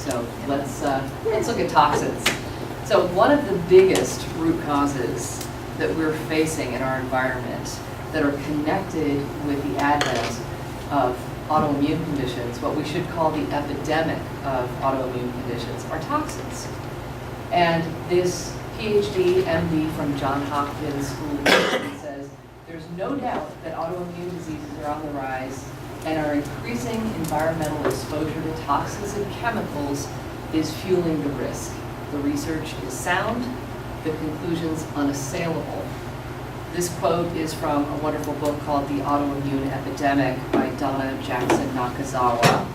So let's look at toxins. So one of the biggest root causes that we're facing in our environment that are connected with the advent of autoimmune conditions, what we should call the epidemic of autoimmune conditions, are toxins. And this PhD, MD from Johns Hopkins School of Medicine says, there's no doubt that autoimmune diseases are on the rise and our increasing environmental exposure to toxins and chemicals is fueling the risk. The research is sound, the conclusions unassailable. This quote is from a wonderful book called The Autoimmune Epidemic by Donna Jackson Nakazawa.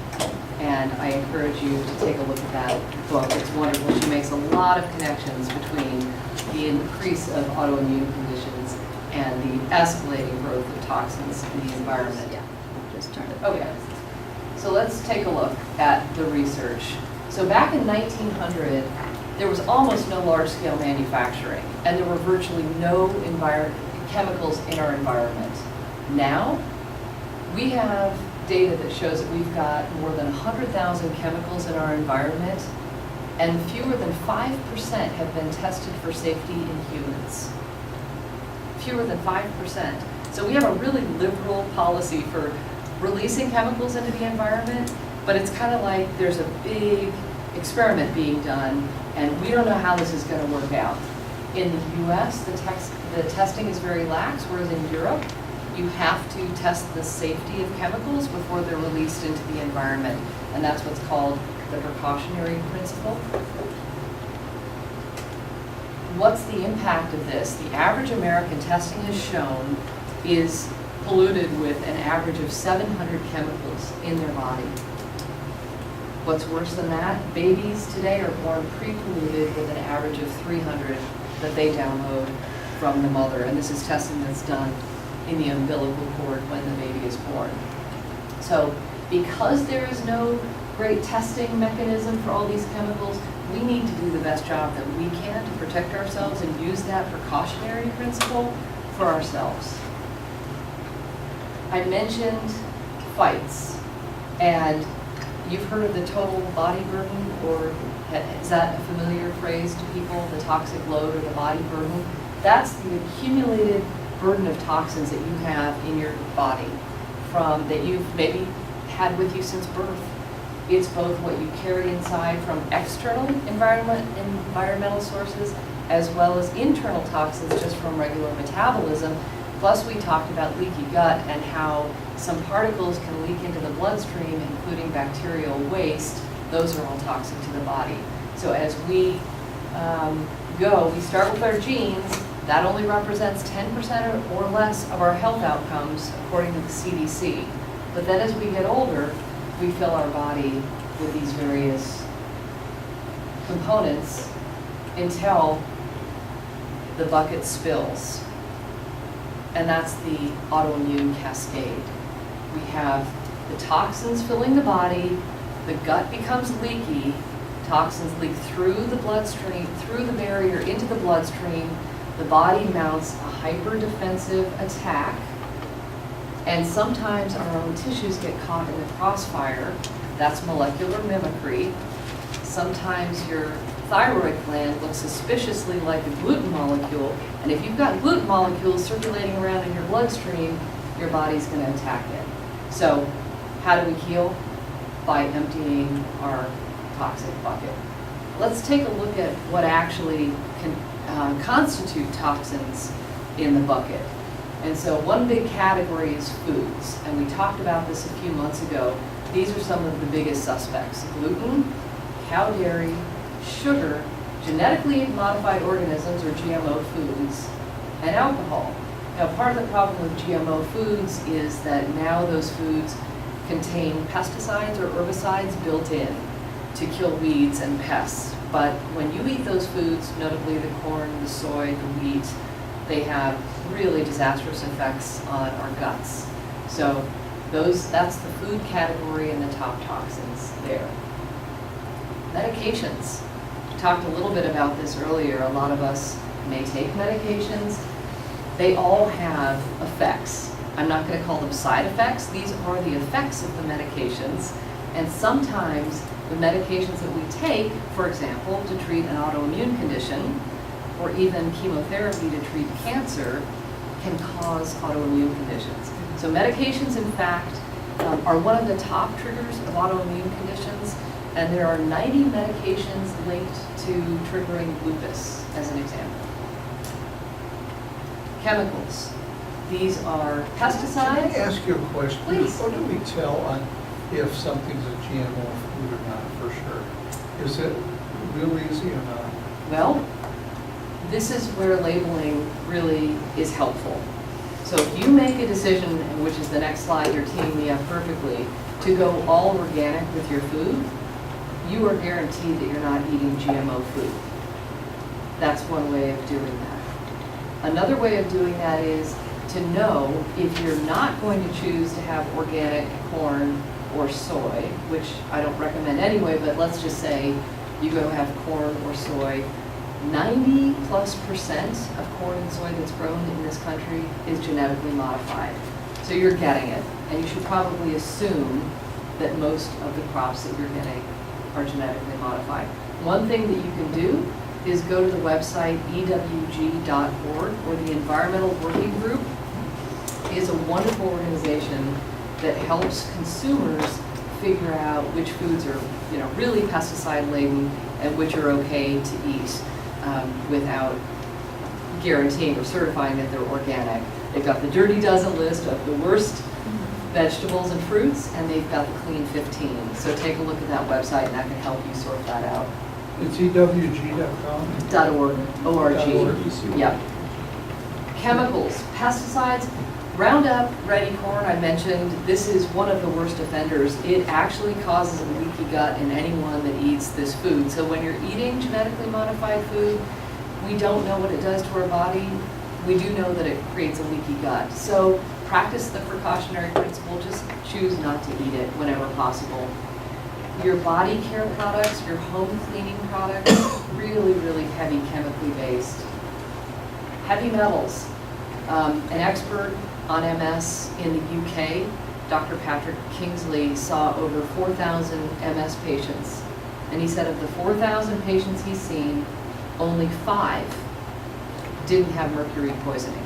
And I encourage you to take a look at that book. It's wonderful. She makes a lot of connections between the increase of autoimmune conditions and the escalating growth of toxins in the environment. Yeah, just turn it. Okay, so let's take a look at the research. So back in 1900, there was almost no large-scale manufacturing, and there were virtually no chemicals in our environment. Now, we have data that shows that we've got more than 100,000 chemicals in our environment, and fewer than 5% have been tested for safety in humans. Fewer than 5%. So we have a really liberal policy for releasing chemicals into the environment, but it's kind of like there's a big experiment being done, and we don't know how this is going to work out. In the US, the testing is very lax, whereas in Europe, you have to test the safety of chemicals before they're released into the environment, and that's what's called the precautionary principle. What's the impact of this? The average American testing has shown is polluted with an average of 700 chemicals in their body. What's worse than that? Babies today are born pre-polluted with an average of 300 that they download from the mother, and this is testing that's done in the umbilical cord when the baby is born. So because there is no great testing mechanism for all these chemicals, we need to do the best job that we can to protect ourselves and use that precautionary principle for ourselves. I mentioned fights, and you've heard of the total body burden, or is that a familiar phrase to people, the toxic load or the body burden? That's the accumulated burden of toxins that you have in your body that you've maybe had with you since birth. It's both what you carry inside from external environmental sources as well as internal toxins just from regular metabolism. Plus we talked about leaky gut and how some particles can leak into the bloodstream, including bacterial waste. Those are all toxic to the body. So as we we start with our genes. That only represents 10% or less of our health outcomes, according to the CDC. But then as we get older, we fill our body with these various components until the bucket spills. And that's the autoimmune cascade. We have the toxins filling the body, the gut becomes leaky, toxins leak through the bloodstream, through the barrier into the bloodstream, the body mounts a hyper-defensive attack, and sometimes our own tissues get caught in the crossfire. That's molecular mimicry. Sometimes your thyroid gland looks suspiciously like a gluten molecule, and if you've got gluten molecules circulating around in your bloodstream, your body's going to attack it. So how do we heal? By emptying our toxic bucket. Let's take a look at what actually can constitute toxins in the bucket. And so one big category is foods, and we talked about this a few months ago. These are some of the biggest suspects: gluten, cow dairy, sugar, genetically modified organisms or GMO foods, and alcohol. Now, part of the problem with GMO foods is that now those foods contain pesticides or herbicides built in to kill weeds and pests. But when you eat those foods, notably the corn, the soy, the wheat, they have really disastrous effects on our guts. So that's the food category and the top toxins there. Medications. We talked a little bit about this earlier. A lot of us may take medications. They all have effects. I'm not going to call them side effects. These are the effects of the medications. And sometimes The medications that we take, for example, to treat an autoimmune condition, or even chemotherapy to treat cancer, can cause autoimmune conditions. So medications, in fact, are one of the top triggers of autoimmune conditions, and there are 90 medications linked to triggering lupus, as an example. Chemicals. These are pesticides. Can I ask you a question? Please. What do we tell on if something's a GMO food or not, for sure? Is it real easy or not? Well, this is where labeling really is helpful. So if you make a decision, which is the next slide, you're teeing me up perfectly, to go all organic with your food, you are guaranteed that you're not eating GMO food. That's one way of doing that. Another way of doing that is to know if you're not going to choose to have organic corn or soy, which I don't recommend anyway, but let's just say you go have corn or soy. 90+% of corn and soy that's grown in this country is genetically modified. So you're getting it, and you should probably assume that most of the crops that you're getting are genetically modified. One thing that you can do is go to the website ewg.org, or the Environmental Working Group is a wonderful organization that helps consumers figure out which foods are, really pesticide laden and which are okay to eat without guaranteeing or certifying that they're organic. They've got the Dirty Dozen list of the worst vegetables and fruits, and they've got the Clean 15. So take a look at that website, and that can help you sort that out. It's ewg.com? .org. O-R-G. Yep. Chemicals, pesticides, Roundup Ready corn, I mentioned, this is one of the worst offenders. It actually causes a leaky gut in anyone that eats this food. So when you're eating genetically modified food, we don't know what it does to our body. We do know that it creates a leaky gut. So practice the precautionary principle, just choose not to eat it whenever possible. Your body care products, your home cleaning products, really, really heavy chemically based. Heavy metals. An expert on MS in the UK, Dr. Patrick Kingsley, saw over 4,000 MS patients. And he said of the 4,000 patients he's seen, only 5 didn't have mercury poisoning.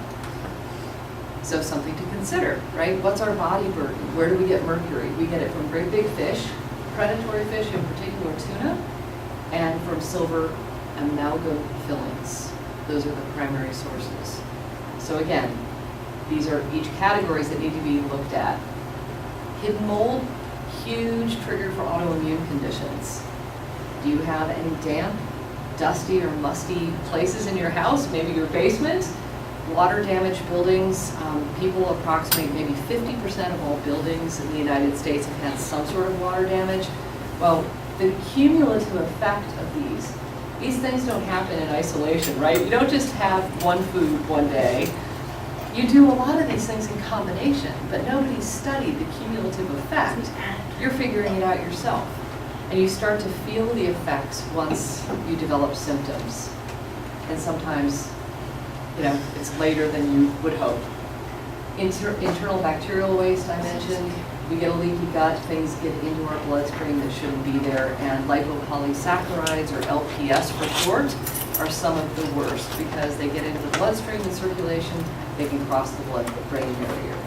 So something to consider, right? What's our body burden? Where do we get mercury? We get it from great big fish, predatory fish, in particular tuna, and from silver amalgam fillings. Those are the primary sources. So again, these are each categories that need to be looked at. Hidden mold, huge trigger for autoimmune conditions. Do you have any damp, dusty, or musty places in your house? Maybe your basement? Water damaged buildings. People approximate maybe 50% of all buildings in the United States have had some sort of water damage. Well, the cumulative effect of these things don't happen in isolation, right? You don't just have one food one day. You do a lot of these things in combination, but nobody's studied the cumulative effect. You're figuring it out yourself. And you start to feel the effects once you develop symptoms. And sometimes, it's later than you would hope. Internal bacterial waste, I mentioned. We get a leaky gut, things get into our bloodstream that shouldn't be there, and lipopolysaccharides, or LPS for short, are some of the worst because they get into the bloodstream and circulation, they can cross the blood-brain barrier.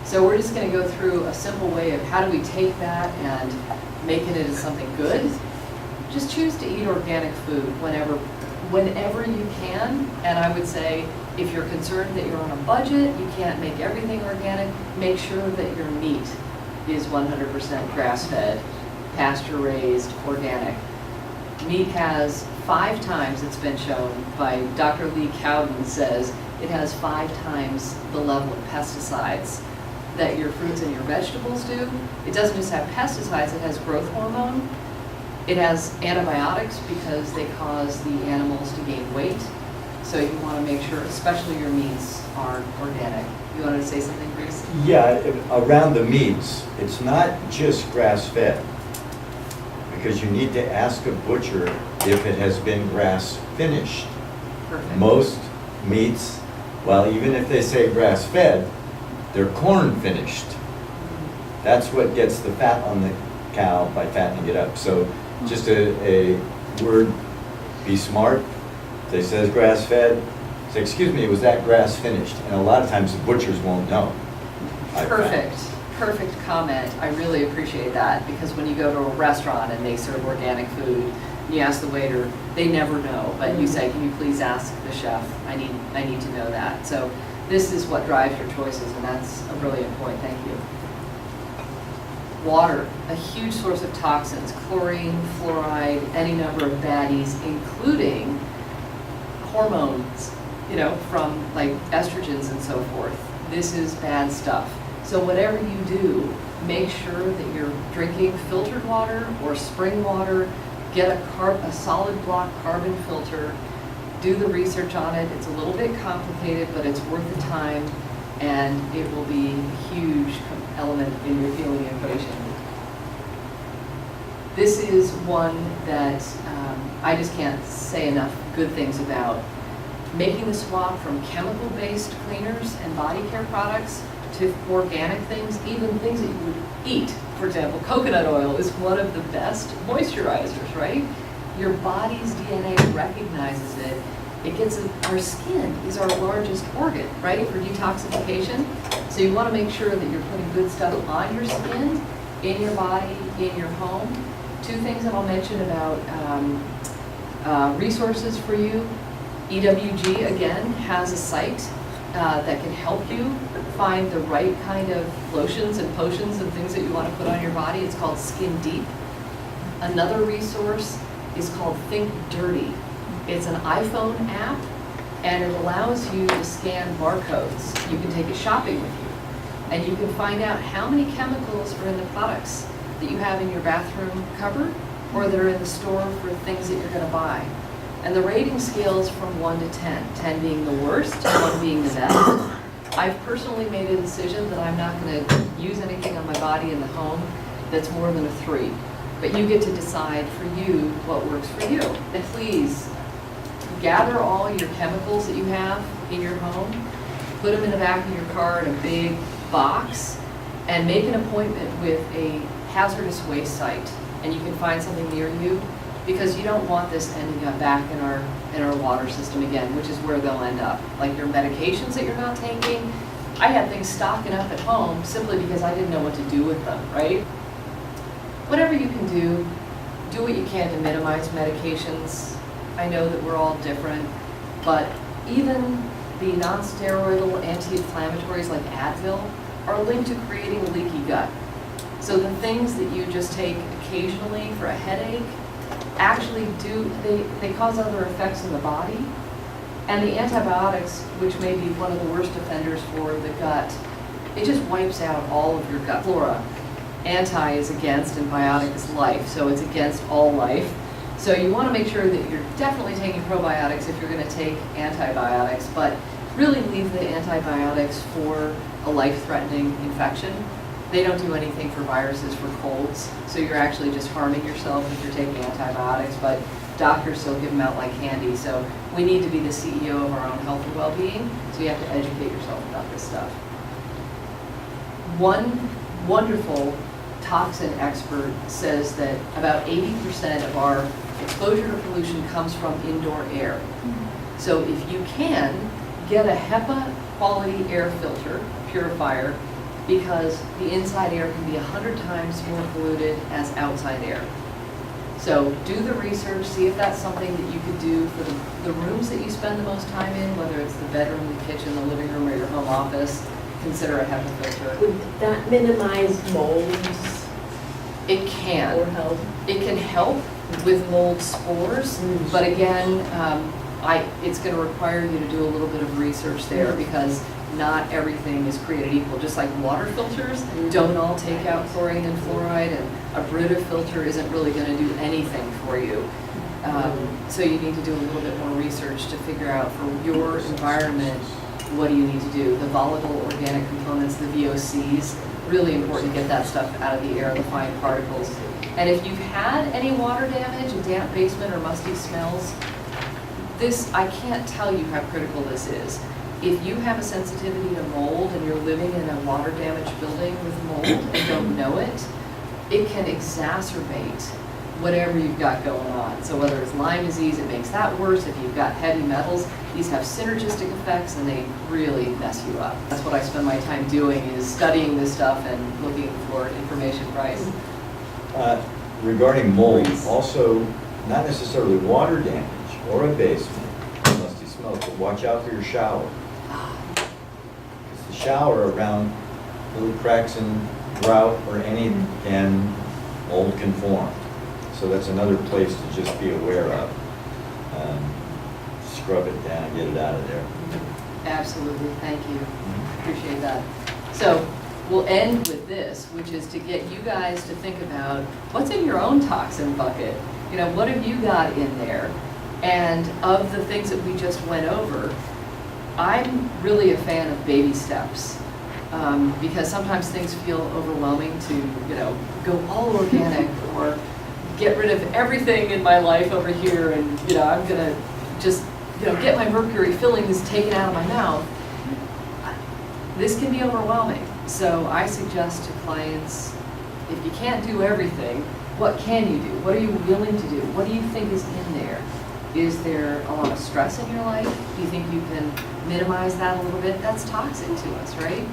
So we're just going to go through a simple way of how do we take that and make it into something good. Just choose to eat organic food whenever you can, and I would say if you're concerned that you're on a budget, you can't make everything organic, make sure that your meat is 100% grass-fed, pasture-raised, organic. Meat has 5 times, it's been shown by Dr. Lee Cowden says, it has 5 times the level of pesticides that your fruits and your vegetables do. It doesn't just have pesticides, it has growth hormone. It has antibiotics because they cause the animals to gain weight. So you want to make sure, especially your meats, are organic. You wanted to say something, Bruce? Yeah, around the meats, it's not just grass-fed, because you need to ask a butcher if it has been grass-finished. Perfect. Most meats, well, even if they say grass-fed, they're corn-finished. That's what gets the fat on the cow by fattening it up. So just a word, be smart. If it says grass-fed, say, excuse me, was that grass finished? And a lot of times the butchers won't know. I've found. Perfect comment. I really appreciate that, because when you go to a restaurant and they serve organic food, and you ask the waiter, they never know, but you say, can you please ask the chef? I need to know that. So this is what drives your choices, and that's a brilliant point. Thank you. Water, a huge source of toxins, chlorine, fluoride, any number of baddies, including hormones, from like estrogens and so forth. This is bad stuff. So whatever you do, make sure that you're drinking filtered water or spring water. Get a solid block carbon filter. Do the research on it. It's a little bit complicated, but it's worth the time, and it will be a huge element in your healing equation. This is one that I just can't say enough good things about. Making the swap from chemical-based cleaners and body care products to organic things, even things that you would eat. For example, coconut oil is one of the best moisturizers, right? Your body's DNA recognizes it. It gets our skin is our largest organ, right, for detoxification. So you want to make sure that you're putting good stuff on your skin, in your body, in your home. Two things that I'll mention about resources for you. EWG, again, has a site that can help you find the right kind of lotions and potions and things that you want to put on your body. It's called Skin Deep. Another resource is called Think Dirty. It's an iPhone app, and it allows you to scan barcodes. You can take it shopping with you, and you can find out how many chemicals are in the products that you have in your bathroom cupboard or that are in the store for things that you're going to buy. And the rating scales from 1 to 10, 10 being the worst, 1 being the best. I've personally made a decision that I'm not going to use anything on my body in the home that's more than a 3. But you get to decide for you what works for you. And please, gather all your chemicals that you have in your home, put them in the back of your car in a big box, and make an appointment with a hazardous waste site. And you can find something near you, because you don't want this ending up back in our water system again, which is where they'll end up. Like your medications that you're not taking. I had things stocking up at home simply because I didn't know what to do with them, right? Whatever you can do what you can to minimize medications. I know that we're all different, but even the non-steroidal anti-inflammatories like Advil are linked to creating a leaky gut. So the things that you just take occasionally for a headache actually they cause other effects in the body. And the antibiotics, which may be one of the worst offenders for the gut, it just wipes out all of your gut flora. Anti is against and biotic is life, so it's against all life. So you want to make sure that you're definitely taking probiotics if you're going to take antibiotics, but really leave the antibiotics for a life-threatening infection. They don't do anything for viruses, for colds, so you're actually just harming yourself if you're taking antibiotics, but doctors still give them out like candy. So we need to be the CEO of our own health and well-being, so you have to educate yourself about this stuff. One wonderful toxin expert says that about 80% of our exposure to pollution comes from indoor air. So if you can, get a HEPA quality air filter, purifier, because the inside air can be 100 times more polluted as outside air. So do the research, see if that's something that you could do for the rooms that you spend the most time in, whether it's the bedroom, the kitchen, the living room, or your home office. Consider a HEPA filter. Would that minimize molds? It can. Or help? It can help with mold spores, but again, it's going to require you to do a little bit of research there, because not everything is created equal. Just like water filters don't all take out chlorine and fluoride, and a Brita filter isn't really going to do anything for you. So you need to do a little bit more research to figure out for your environment, what do you need to do? The volatile organic components, the VOCs, really important to get that stuff out of the air, the fine particles. And if you've had any water damage, a damp basement or musty smells, I can't tell you how critical this is. If you have a sensitivity to mold and you're living in a water damaged building with mold and don't know it, it can exacerbate whatever you've got going on. So whether it's Lyme disease, it makes that worse. If you've got heavy metals, these have synergistic effects and they really mess you up. That's what I spend my time doing, is studying this stuff and looking for information. Bryce? Regarding mold, also not necessarily water damage or a basement, musty smoke, but watch out for your shower. Because the shower around little cracks in grout or any, and mold can form. So that's another place to just be aware of. Scrub it down, get it out of there. Absolutely, thank you. Appreciate that. So we'll end with this, which is to get you guys to think about what's in your own toxin bucket. You know, what have you got in there? And of the things that we just went over, I'm really a fan of baby steps. Because sometimes things feel overwhelming to, you know, go all organic or get rid of everything in my life over here and, you know, I'm gonna just, you know, get my mercury fillings taken out of my mouth. This can be overwhelming. So I suggest to clients, if you can't do everything, what can you do? What are you willing to do? What do you think is in there? Is there a lot of stress in your life? Do you think you can minimize that a little bit? That's toxic to us, right?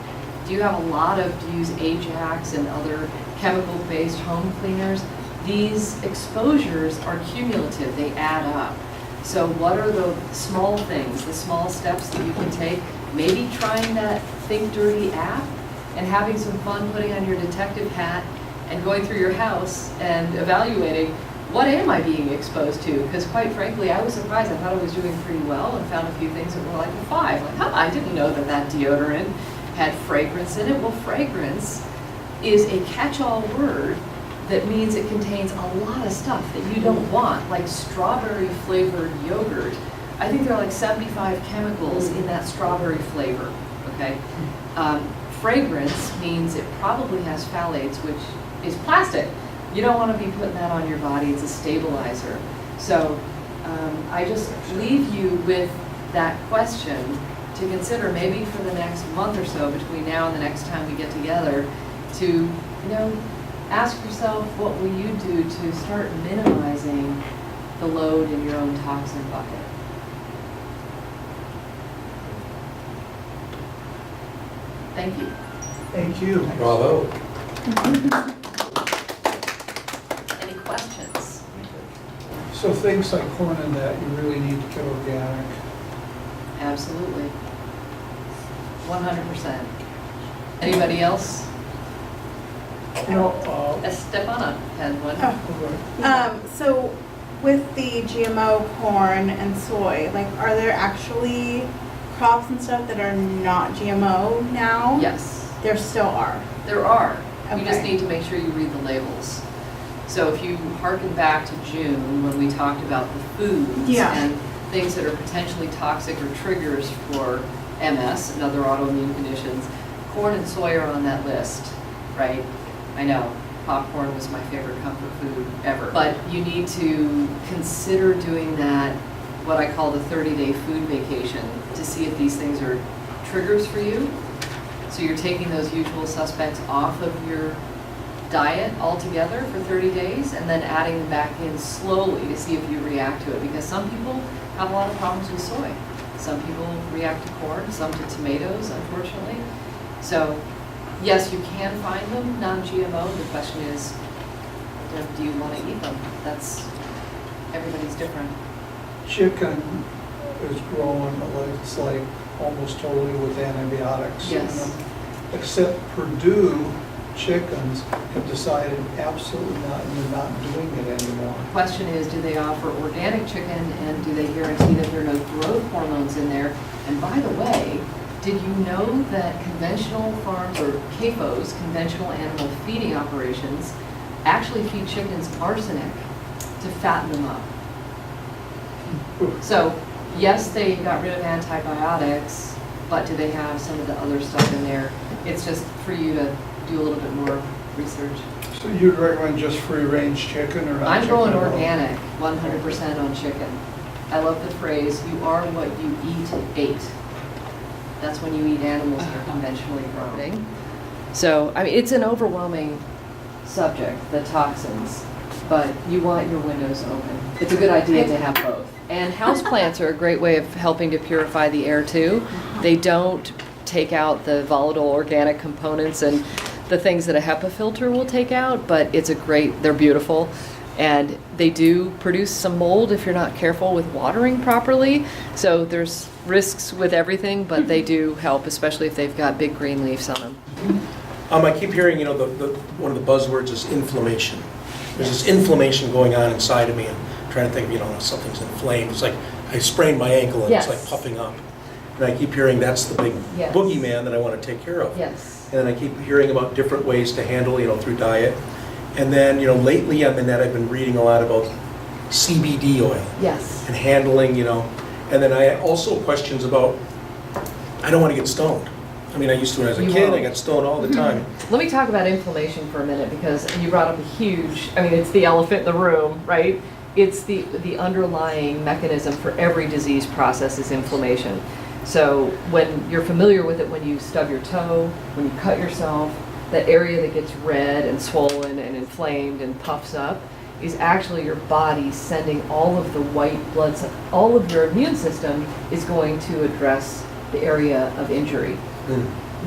Do you have a lot of, do you use Ajax and other chemical-based home cleaners? These exposures are cumulative, they add up. So what are the small things, the small steps that you can take? Maybe trying that Think Dirty app and having some fun putting on your detective hat and going through your house and evaluating, what am I being exposed to? Because quite frankly, I was surprised. I thought I was doing pretty well and found a few things that were like a 5. Like, huh, I didn't know that that deodorant had fragrance in it. Well, fragrance is a catch-all word that means it contains a lot of stuff that you don't want, like strawberry flavored yogurt. I think there are like 75 chemicals in that strawberry flavor, okay? Fragrance means it probably has phthalates, which is plastic. You don't want to be putting that on your body, it's a stabilizer. So I just leave you with that question to consider maybe for the next month or so between now and the next time we get together to, you know, ask yourself, what will you do to start minimizing the load in your own toxin bucket? Thank you. Thank you. Bravo. Any questions? So things like corn and that, you really need to get organic. Absolutely. 100%. Anybody else? No, Stefana had one. So with the GMO corn and soy, like, are there actually crops and stuff that are not GMO now? Yes, There still are. there are. You just Okay. need to make sure you read the labels. So if you harken back to June, when we talked about the foods Yeah. and things that are potentially toxic or triggers for MS and other autoimmune conditions, corn and soy are on that list, right? I know, popcorn was my favorite comfort food ever. But you need to consider doing that, what I call the 30-day food vacation, to see if these things are triggers for you. So you're taking those usual suspects off of your diet altogether for 30 days and then adding them back in slowly to see if you react to it. Because some people have a lot of problems with soy. Some people react to corn, some to tomatoes, unfortunately. So yes, you can find them non-GMO. The question is, do you want to eat them? That's, everybody's different. chicken is growing, it's like almost totally with antibiotics in Yes. them. Except Purdue chickens have decided absolutely not, and they're not doing it anymore. The question is, do they offer organic chicken and do they guarantee that there are no growth hormones in there? And by the way, did you know that conventional farms, or CAFOs, conventional animal feeding operations, actually feed chickens arsenic to fatten them up? So, yes, they got rid of antibiotics, but do they have some of the other stuff in there? It's just for you to do a little bit more research. So you'd recommend just free-range chicken or not I'm chicken going at all? organic, 100% on chicken. I love the phrase, you are what you ate. That's when you eat animals that are conventionally grown. So, I mean, it's an overwhelming subject, the toxins, but you want your windows open. It's a good idea to have both. And houseplants are a great way of helping to purify the air too. They don't take out the volatile organic components and the things that a HEPA filter will take out, but they're beautiful. And they do produce some mold if you're not careful with watering properly. So there's risks with everything, but they do help, especially if they've got big green leaves on them. I keep hearing, one of the buzzwords is inflammation. There's this inflammation going on inside of me, and I'm trying to think of, if something's inflamed. It's like I sprained my ankle and Yes. it's like puffing up. And I keep hearing that's the big Yes. boogeyman that I want to take care of. Yes. And then I keep hearing about different ways to handle, through diet. And then, lately I've been reading a lot about CBD oil Yes. and handling, and then I also questions about, I don't want to get stoned. I used to when I was a You kid, won't. I got stoned all the time. Let me talk about inflammation for a minute, because you brought up it's the elephant in the room, right? It's the underlying mechanism for every disease process is inflammation. So when you're familiar with it, when you stub your toe, when you cut yourself, that area that gets red and swollen and inflamed and puffs up is actually your body sending all of the white blood cells. All of your immune system is going to address the area of injury.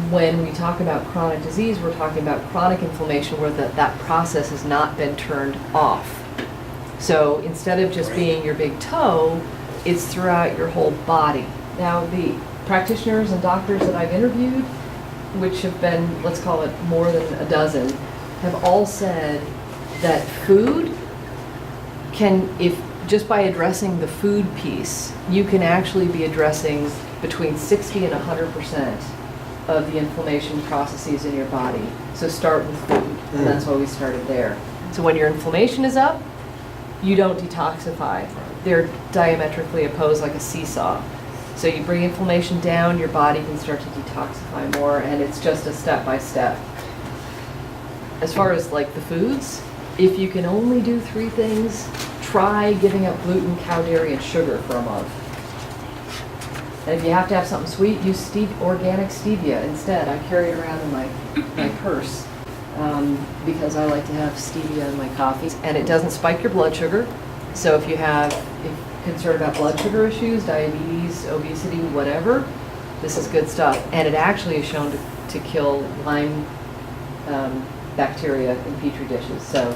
When we talk about chronic disease, we're talking about chronic inflammation where that process has not been turned off. So instead of just being your big toe, it's throughout your whole body. Now, the practitioners and doctors that I've interviewed, which have been, let's call it more than a dozen, have all said that food if just by addressing the food piece, you can actually be addressing between 60 and 100% of the inflammation processes in your body. So start with food, and that's why we started there. So when your inflammation is up, you don't detoxify. They're diametrically opposed like a seesaw. So you bring inflammation down, your body can start to detoxify more, and it's just a step-by-step. As far as like the foods, if you can only do 3 things, try giving up gluten, cow dairy, and sugar for a month. And if you have to have something sweet, use organic stevia instead. I carry it around in my purse because I like to have stevia in my coffees. And it doesn't spike your blood sugar. So if you're concerned about blood sugar issues, diabetes, obesity, whatever, this is good stuff. And it actually is shown to kill Lyme bacteria in petri dishes. So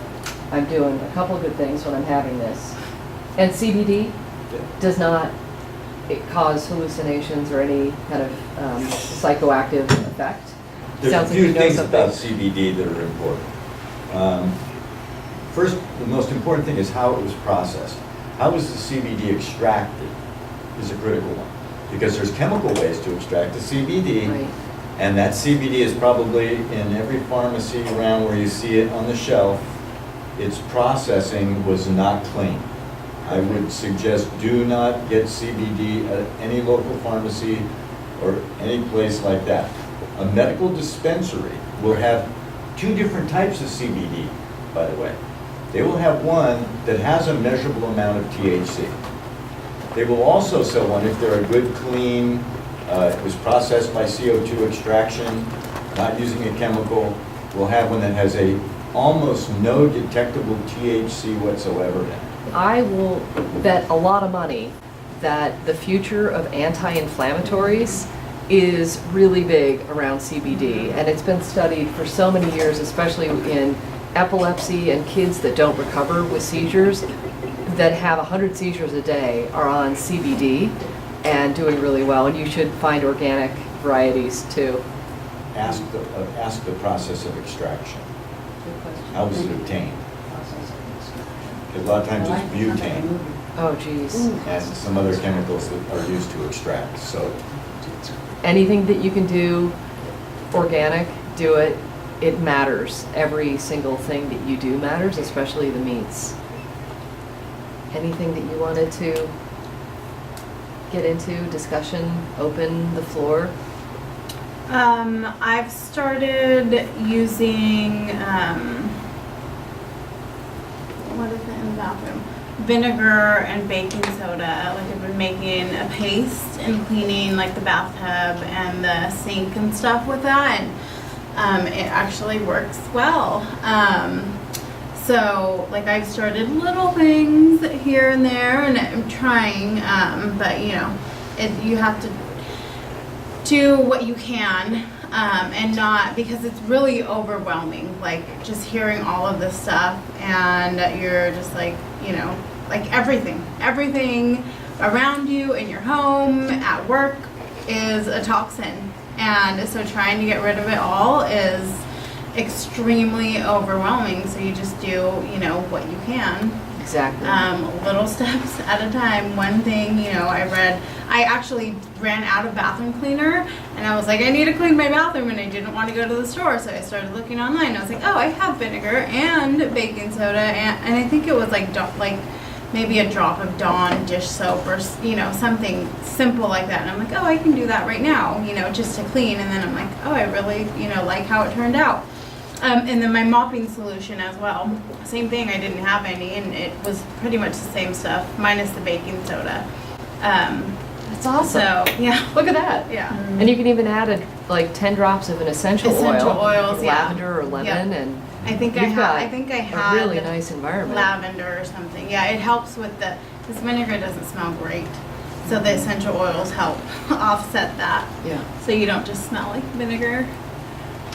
I'm doing a couple of good things when I'm having this. And CBD does not cause hallucinations or any kind of psychoactive effect. There's Sounds a like few you know things something. about CBD that are important. First, the most important thing is how it was processed. How was the CBD extracted is a critical one. Because there's chemical ways to extract the CBD, Right. and that CBD is probably in every pharmacy around where you see it on the shelf. Its processing was not clean. I would suggest do not get CBD at any local pharmacy or any place like that. A medical dispensary will have 2 different types of CBD, by the way. They will have one that has a measurable amount of THC. They will also sell one if they're a good, clean, it was processed by CO2 extraction, not using a chemical. We'll have one that has almost no detectable THC whatsoever in it. I will bet a lot of money that the future of anti-inflammatories is really big around CBD, and it's been studied for so many years, especially in epilepsy and kids that don't recover with seizures, that have 100 seizures a day are on CBD and doing really well, and you should find organic varieties too. Ask the process of extraction. Good question. How was it obtained? Because a lot of times it's butane Oh, geez. and some other chemicals that are used to extract. So Anything that you can do organic, do it. It matters. Every single thing that you do matters, especially the meats. Anything that you wanted to get into, discussion, open the floor? I've started using, what is it in the bathroom? Vinegar and baking soda. Like I've been making a paste and cleaning like the bathtub and the sink and stuff with that. And it actually works well. So like I've started little things here and there, and I'm trying, but you know, you have to do what you can, and not, because it's really overwhelming, like just hearing all of this stuff, and you're just like, you know, like everything around you, in your home, at work, is a toxin. And so trying to get rid of it all is extremely overwhelming. So you just do, you know, what you can. Exactly. Little steps at a time. One thing, you know, I actually ran out of bathroom cleaner, and I was like, I need to clean my bathroom, and I didn't want to go to the store, so I started looking online. I was like, oh, I have vinegar and baking soda, and I think it was like maybe a drop of Dawn dish soap, or you know, something simple like that. And I'm like, oh, I can do that right now, you know, just to clean. And then I'm like, oh, I really, you know, like how it turned out. And then my mopping solution as well. Same thing, I didn't have any, and it was pretty much the same stuff, minus the baking soda. That's awesome. So, yeah. Look at that. Yeah. And you can even add like 10 drops of an essential Oils, yeah. lavender or lemon, and I think you've got I had a really nice environment. lavender or something. Yeah, it helps with this vinegar doesn't smell great. So the essential oils help offset that. Yeah. So you don't just smell like vinegar.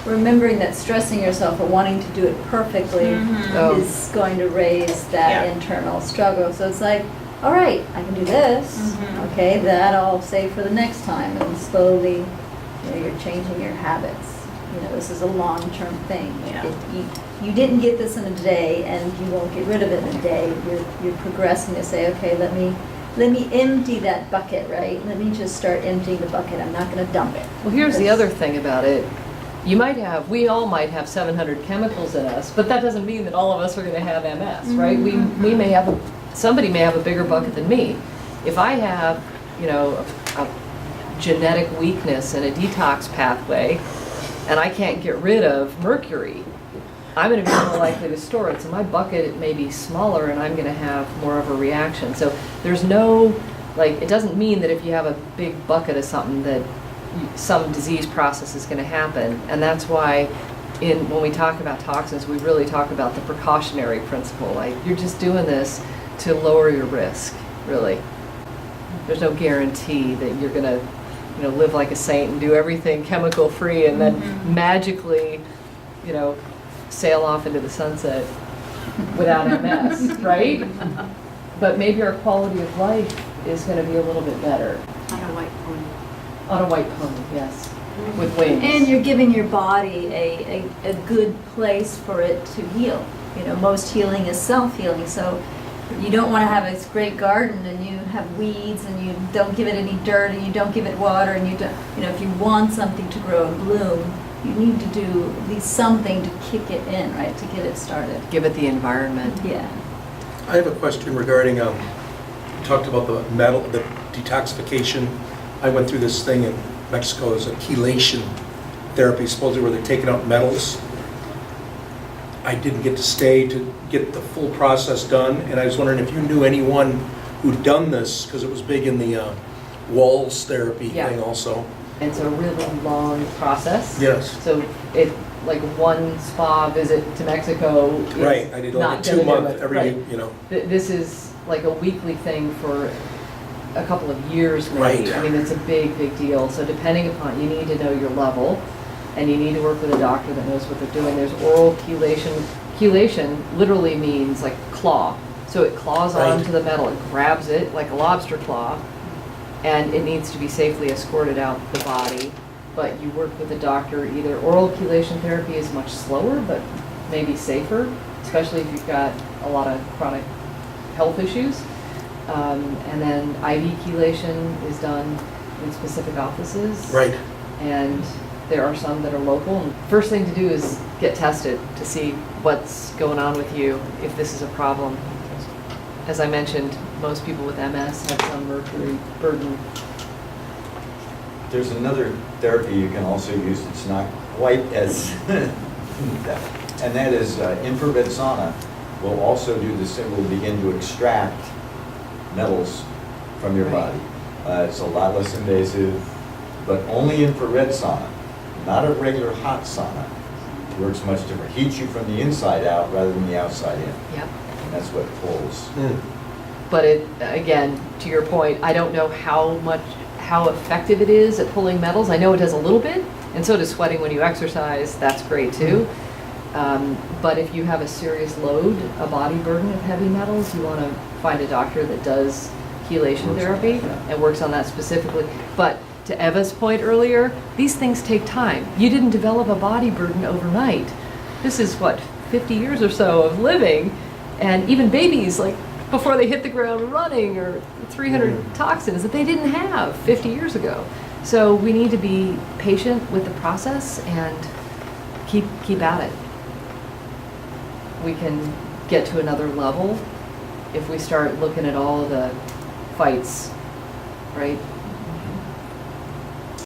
Remembering that stressing yourself or wanting to do it perfectly Oh. is going to raise that Yeah. internal struggle. So it's like, all right, I can do this. Okay, that I'll save for the next time. And slowly, you know, you're changing your habits. You know, this is a long-term thing. Yeah. You didn't get this in a day, and you won't get rid of it in a day. You're progressing to say, okay, let me empty that bucket, right? Let me just start emptying the bucket. I'm not going to dump it. Well, here's the other thing about it. We all might have 700 chemicals in us, but that doesn't mean that all of us are going to have MS, right? We may have somebody may have a bigger bucket than me. If I have, you know, a genetic weakness in a detox pathway, and I can't get rid of mercury, I'm going to be more likely to store it. So my bucket may be smaller, and I'm going to have more of a reaction. So there's no, like, it doesn't mean that if you have a big bucket of something that some disease process is going to happen. And that's why when we talk about toxins, we really talk about the precautionary principle. Like, you're just doing this to lower your risk, really. There's no guarantee that you're going to, you know, live like a saint and do everything chemical free and then magically, you know, sail off into the sunset without MS, right? But maybe our quality of life is going to be a little bit better. On a white pony. On a white pony, yes, with wings. And you're giving your body a good place for it to heal. You know, most healing is self-healing, so you don't want to have this great garden and you have weeds and you don't give it any dirt and you don't give it water and you don't, you know, if you want something to grow and bloom, you need to do at least something to kick it in, right, to get it started. Give it the environment. Yeah. I have a question regarding, you talked about the detoxification. I went through this thing in Mexico as a chelation therapy, supposedly where they're taking out metals. I didn't get to stay to get the full process done, and I was wondering if you knew anyone who'd done this, because it was big in the walls therapy Yeah. thing also. It's a really long process. Yes. So it, like one spa visit to Mexico is Right, I did like not a 2 gonna do month it. every, Right. you know. This is like a weekly thing for a couple of years maybe. Right. I mean, it's a big, big deal. So depending upon, you need to know your level, and you need to work with a doctor that knows what they're doing. There's oral chelation. Chelation literally means like claw. So it claws Right. onto the metal, it grabs it like a lobster claw, and it needs to be safely escorted out the body. But you work with a doctor. Either oral chelation therapy is much slower, but maybe safer, especially if you've got a lot of chronic health issues. And then IV chelation is done in specific offices. Right. And there are some that are local. And first thing to do is get tested to see what's going on with you, if this is a problem. As I mentioned, most people with MS have some mercury burden. There's another therapy you can also use that's not quite as, and that is infrared sauna will also do the same, will begin to extract metals from your body. It's a lot less invasive, but only infrared sauna. not a regular hot sauna. It works much different. Heats you from the inside out rather than the outside in. Yep. And that's what pulls. But it, again, to your point, I don't know how effective it is at pulling metals. I know it does a little bit, and so does sweating when you exercise. That's great too. But if you have a serious load, a body burden of heavy metals, you want to find a doctor that does chelation Works on therapy that, yeah. and works on that specifically. But to Eva's point earlier, these things take time. You didn't develop a body burden overnight. This is what, 50 years or so of living, and even babies, like before they hit the ground running, or 300 toxins that they didn't have 50 years ago. So we need to be patient with the process and keep at it. We can get to another level if we start looking at all the fights, right?